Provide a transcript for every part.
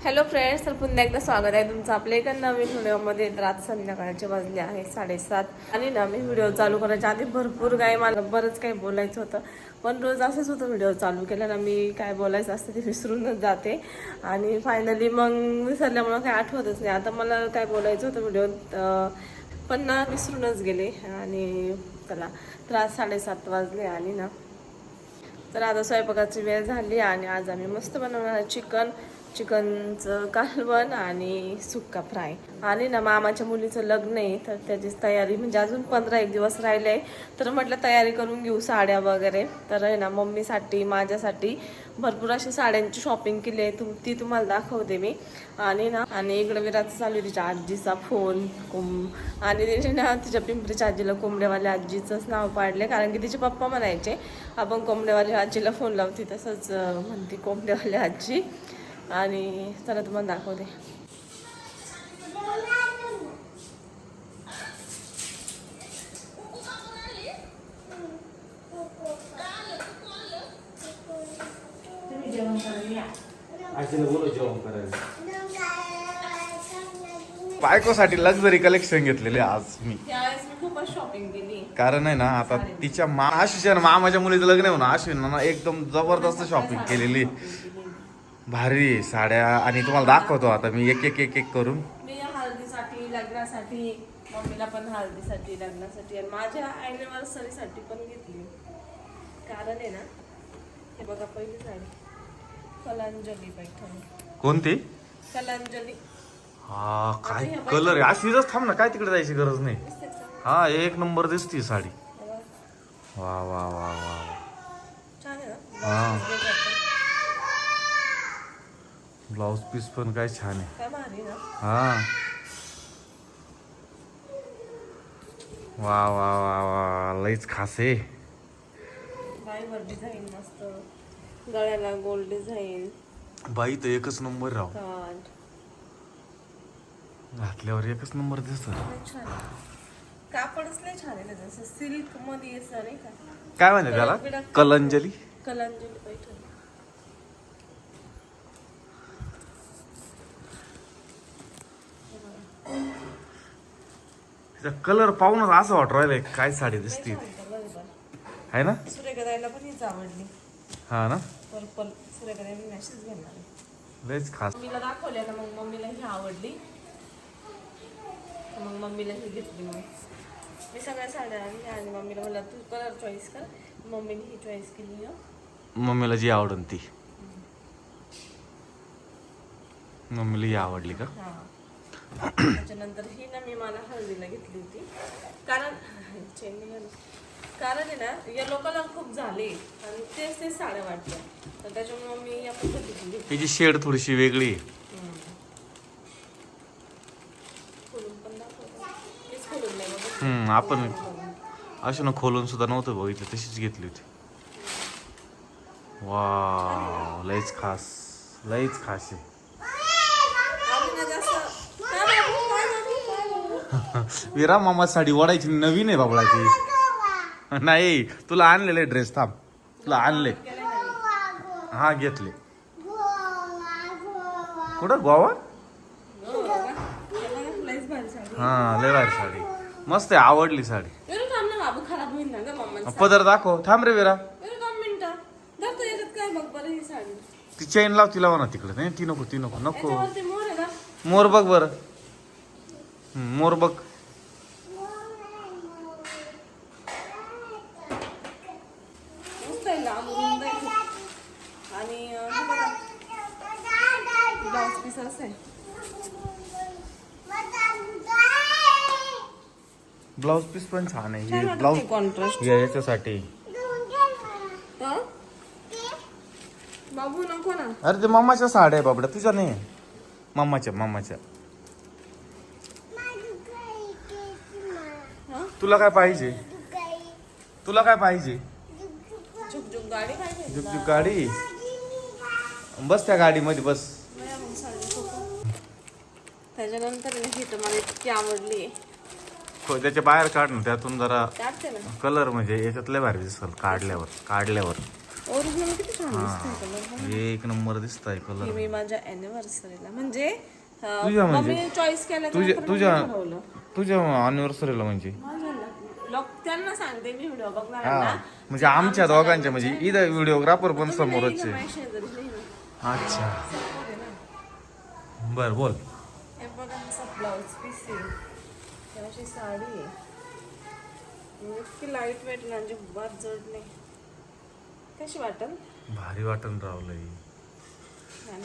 Hello friends, तर पुन्हा एकदा स्वागत आहे तुमचं आपल्या एका नवीन व्हिडिओमध्ये. तर आज संध्याकाळचे वाजले आहे 7:30 आणि ना मी व्हिडिओ चालू करायच्या आधी भरपूर काही मला बरंच काही बोलायचं होतं, पण रोज असंच होतं व्हिडिओ चालू केलं ना मी काय बोलायचं असतं ते विसरूनच जाते आणि फायनली मग विसरल्यामुळं काही आठवतच नाही. आता मला काय बोलायचं होतं व्हिडिओत पण ना विसरूनच गेले आणि चला. तर आज 7:30 वाजले आणि ना तर आता स्वयंपाकाची वेळ झाली आणि आज आम्ही मस्त बनवणार आहे चिकनचं कालवण आणि सुक्का फ्राय. आणि ना मामाच्या मुलीचं लग्न आहे तर त्याचीच तयारी, म्हणजे अजून 15-1 दिवस राहिले आहे. तर म्हटलं तयारी करून घेऊ साड्या वगैरे. तर आहे ना मम्मीसाठी माझ्यासाठी भरपूर अशी साड्यांची शॉपिंग केली आहे, ती तुम्हाला दाखवते मी. आणि इकडं विराचं चालू आहे तिच्या आजीचा फोन आणि तिने ना तिच्या पिंपरीच्या आजीला कोंबड्यावाल्या आजीचंच नाव पाडले, कारण की तिचे पप्पा म्हणायचे आपण कोंबड्यावाल्या आजीला फोन लावते, तसंच म्हणते कोंबड्यावाल्या आजी. आणि चला तुम्हाला दाखवते. बायकोसाठी लक्झरी कलेक्शन घेतलेले आज मी. त्यावेळेस मी खूपच शॉपिंग केली, कारण आहे ना आता तिच्या आशिषच्या मामाच्या मुलीचं लग्न आहे ना, आशिष ना एकदम जबरदस्त शॉपिंग केलेली. भारी साड्या आणि तुम्हाला दाखवतो आता मी एक एक एक एक करून. मी हळदीसाठी लग्नासाठी, मम्मीला पण हळदीसाठी लग्नासाठी आणि माझ्या अॅनिव्हर्सरीसाठी पण घेतली. कारण आहे ना हे बघा, पहिली साडी कलांजली पैठणी. कोणती? कलांजली. हा काय कलर आहे. आशिषच थांब ना, काय तिकडे जायची गरज नाही. हा एक नंबर दिसती साडी. वा वा वा वा छान आहे ना. हा ब्लाउज पीस पण काय छान आहे. काय भारी ना. हा वा वा वा वा लईच खास आहे. बाईवर डिझाईन मस्त, गळ्याला गोल्ड डिझाईन. बाई तर एकच नंबर राव, काठ घातल्यावर एकच नंबर दिसत. छान आहे. कापडच लय छान आहे त्याचं, असं सिल्क मध्ये असं नाही का. काय म्हणते त्याला? कलांजली. कलांजली पैठणी. कलर पाहूनच असं वाटू राहिलंय काय साडी दिसते आहे ना. सूर्यगदायला पण हीच आवडली. हा ना, पर्पल. सूर्यगदाय मी मॅसेज घेणार आहे. लयच खास. मम्मीला दाखवल्या ना, मग मम्मीला ही आवडली, मग मम्मीला ही घेतली. मी सगळ्या साड्या आणल्या आणि मम्मीला म्हणलं तू कलर चॉईस कर. मम्मीने ही चॉईस केली. मम्मीला जी आवडन ती. मम्मीला ही आवडली का? हा. त्याच्यानंतर ही ना मी मला हळदीला घेतली होती, कारण आहे ना येलो कलर खूप झाले आणि तेच साड्या वाटल्या, तर त्याच्यामुळे मी या पद्धतीची घेतली. तिची शेड थोडीशी वेगळी आहे. खोलून पण दाखवतो. तेच खोलून नाही बघ. आपण अशी ना खोलून सुद्धा नव्हतं बघितलं, तशीच घेतली होती. वा लयच खास, लयच खास आहे. विरा मामा साडी ओढायची नवीन आहे बाबळाची. नाही तुला आणलेले ड्रेस, थांब तुला आणले. हा घेतले. कुठं गोवा? हा लय भारी साडी, मस्त आहे, आवडली साडी. पदर दाखव, थांब रे विरा. ती चेन लाव, ती लावा ना तिकडे. नाही ती नको, ती नको, नको. मोर बघ बर, मोर बघ. आणि ब्लाउज पीस असं आहे. ब्लाउज पीस पण छान आहे. हे ब्लाउज कॉन्ट्रास्ट याच्यासाठी. बाबू नको ना. अरे ते मम्माच्या साड्या आहे बाबड्या, तुझ्या नाही. मम्माच्या. तुला काय पाहिजे? तुला काय पाहिजे? झुकझुक गाडी पाहिजे. झुकझुक गाडी. बस त्या गाडीमध्ये बस. त्याच्यानंतर ही तर मला इतकी आवडली. त्याच्या बाहेर काढ ना, त्यातून जरा काढते ना. कलर म्हणजे याच्यातले भारी दिसल काढल्यावर. ओरिजिनल किती छान दिसतंय कलर. एक नंबर दिसतंय कलर. मी माझ्या अॅनिव्हर्सरीला म्हणजे तुझ्या म्हणजे? मम्मीने चॉईस केलं तुझ्या अनिव्हर्सरीला म्हणजे त्यांना सांगते मी व्हिडिओ बघणार हा ना. म्हणजे आमच्या दोघांच्या म्हणजे इथं व्हिडिओग्राफर पण समोरच आहे. माझ्या शेजारी नाही ना. अच्छा समोर आहे ना. बर बोल. हे बघा असा ब्लाऊज पीस आहे. त्याची साडी आहे. इतकी लाईट वेट ना अजिबात जड नाही. कशी वाटल? भारी वाटण रावलंय.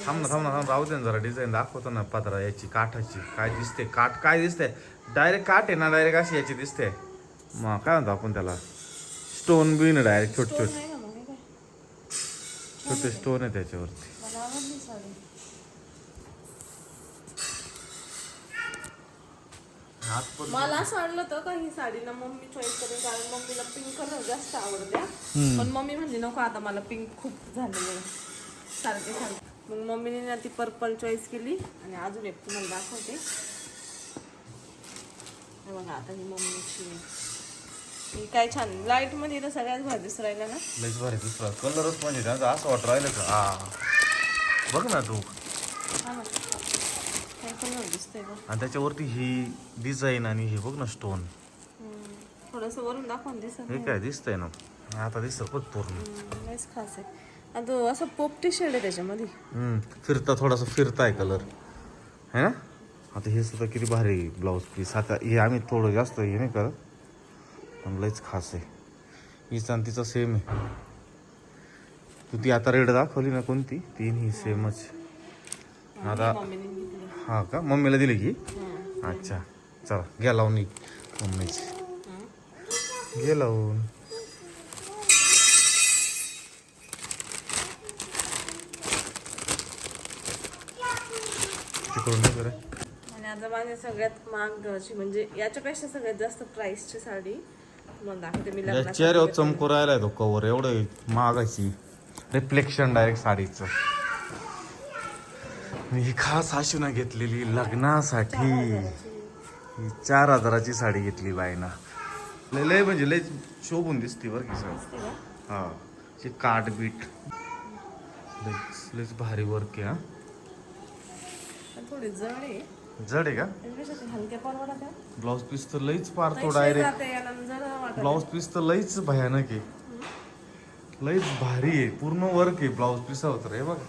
थांब ना राहू दे ना जरा डिझाईन दाखवतो ना पदरा याची काठाची काय दिसते काठ काय दिसते डायरेक्ट काठ आहे ना डायरेक्ट अशी याची दिसते मग काय म्हणतो आपण त्याला स्टोन बिन डायरेक्ट छोटे छोटे नाही ना मग हे काय? छोटे स्टोन आहे त्याच्यावरती. मला आवडली साडी. मला असं वाटलं होतं का ही साडी ना मम्मी चॉईस करेल कारण मम्मीला पिंक कलर जास्त आवडत्या. पण मम्मी म्हणली नको आता मला पिंक खूप झालेलं सारखे सारखे. मग मम्मीने ना ती पर्पल चॉईस केली आणि अजून एक तुम्हाला दाखवते. हे बघा आता ही मम्मीची ही काय छान लाईट मध्ये तर सगळ्यात भारी दिसू राहिला ना. लईच भारी दुसरा कलरच म्हणजे त्याचा असं वाटत राहिलं का हा बघ ना तू. हा ना काय कलर दिसतंय बघ. आणि त्याच्यावरती ही डिझाईन आणि हे बघ ना स्टोन थोडस वरून दाखवून दिसत हे काय दिसतंय ना आता दिसत बघ पूर्ण. लयच खास आहे. आणि तो असं पोपटी शेड आहे त्याच्यामध्ये. फिरता थोडासा फिरताय कलर है ना. आता हे सुद्धा किती भारी ब्लाऊज पीस. आता हे आम्ही थोडं जास्त हे नाही करत पण लयच खास आहे. हीच आणि तिचं सेम आहे. तू ती आता रेड दाखवली ना कोणती ती ही सेमच आता. मम्मीने घेतली. हा का मम्मीला दिली की अच्छा चला घ्या लावून मम्मीची घे लावून. तिकडून नाही बरं. आणि आता माझी सगळ्यात महागची म्हणजे याच्यापेक्षा सगळ्यात जास्त प्राइसची साडी तुम्हाला दाखवते मी लग्नासाठी चेहऱ्यावर चमकू राहिलाय तो कवर एवढं महागाची रिफ्लेक्शन डायरेक्ट साडीचं. मी ही खास आशुना घेतलेली लग्नासाठी. ही 4,000ची साडी घेतली बाईना. लय म्हणजे लय शोभून दिसते बरं की सर. दिसते का? हा ची काट बीट लयच भारी वर्क आहे. हा पण थोडी जड आहे. जड आहे का त्याच्यापेक्षा ते हलक्या परवडत आहे. ब्लाऊज पीस तर लईच पार तो पैसे डायरेक्ट. जाते याला जड वाटत. ब्लाऊज पीस तर लईच भयानक आहे. लईच भारी आहे पूर्ण वर्क आहे ब्लाऊज पीसावर. हे बघा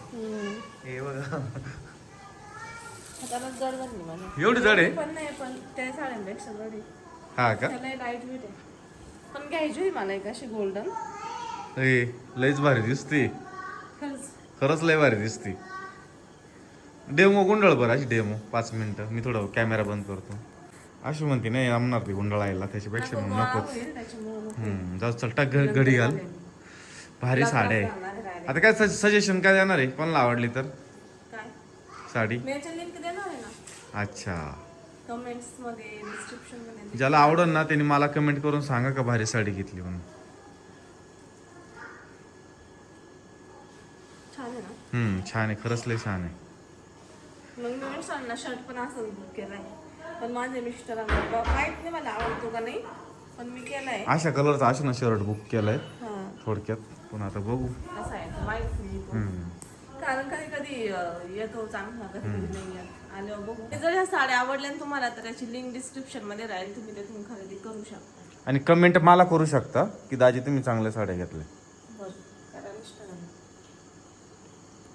हे बघा त्याला जड बनली मला. एवढी जड आहे पण नाही पण त्या साड्यांपेक्षा जड आहे. हा का. त्याला लाईट वेट आहे. पण घ्यायची होती मला एक अशी गोल्डन. ए लईच भारी दिसते खरंच. खरंच लय भारी दिसते. डेमो गुंडळ बरं अशी डेमो 5 मिनिटं मी थोडं कॅमेरा बंद करतो. अशी म्हणते नाही जमणार ती गुंडळायला त्याच्यापेक्षा नको, मग गोळा नकोच. होईल त्याच्यामुळे नको. जाऊ चल टाक घडी घाल. भारी साड्या आहे. घालणार आहे direct. आता काय सजेशन काय देणार आहे कोणाला आवडली तर काय साडी. मी याच्या लिंक देणार आहे ना अच्छा कमेंट्स मध्ये डिस्क्रिप्शन मध्ये. ज्याला आवडल ना त्यांनी मला कमेंट करून सांगा का भारी साडी घेतली म्हणून. छान आहे ना. छान आहे खरंच लय छान आहे. मग मी मिस्टरांना शर्ट पण असं बुक केलाय. पण माझ्या मिस्टरांना माहित नाही मला आवडतो का नाही पण मी केलाय. अशा कलरचा असं ना शर्ट बुक केलाय हा थोडक्यात पण आता बघू. असं आहे माहित नाही पण. कारण कधी कधी येतो चांगला कधी कधी नाही येत. आल्यावर बघू. जर ह्या साड्या आवडल्या ना तुम्हाला तर त्याची लिंक डिस्क्रिप्शन मध्ये राहील तुम्ही त्यातून खरेदी करू शकता. आणि कमेंट मला करू शकता की दाजी तुम्ही चांगल्या साड्या घेतल्या.